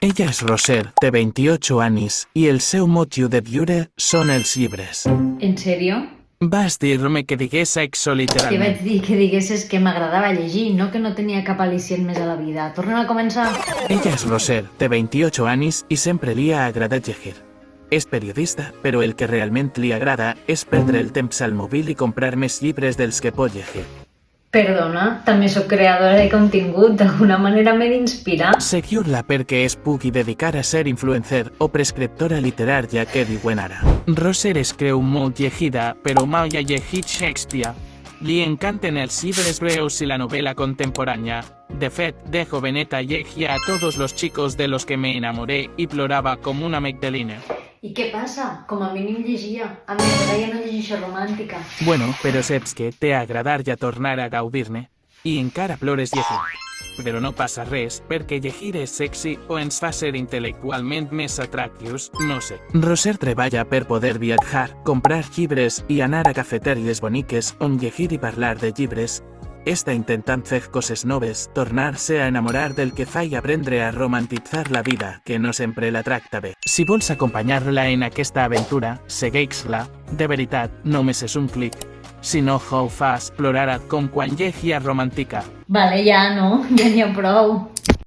Ella és Roser, té 28 anys, i el seu motiu de viure són els llibres. En sèrio? Vas dir-me que digués sexo Que literalment. vaig dir que diguessis que m'agradava llegir, no que no tenia cap al·licient més a la vida. Tornem a començar? Ella és Roser, té 28 anys i sempre li ha agradat llegir. És periodista, però el que realment li agrada és perdre el temps al mòbil i comprar més llibres dels que pot llegir. Perdona, també sóc creadora de contingut, d'alguna manera m'he d'inspirar. Seguiu-la perquè es pugui dedicar a ser influencer o prescriptora literària que diuen ara. Roser es creu molt llegida, però mai ha llegit Shakespeare. Li encanten els llibres breus i la novel·la contemporània. De fet, de joveneta llegia a todos los chicos de los que me enamoré y ploraba como una Magdalena. I què passa? Com a mínim llegia. A mi m'agradaria no llegir romàntica. Bueno, però saps que té a agradar ja tornar a gaudir-ne. I encara plores llegint. Però no passa res, perquè llegir és sexy o ens fa ser intel·lectualment més atractius, no sé. Roser treballa per poder viatjar, comprar llibres i anar a cafeteries boniques on llegir i parlar de llibres. Està intentant fer coses noves, tornar-se a enamorar del que fa i aprendre a romantitzar la vida, que no sempre la tracta bé. Si vols acompanyar-la en aquesta aventura, segueix-la. De veritat, només és un clic. Si no ho fas, plorarà com quan llegia romàntica. Vale, ja no, ja n'hi ha prou.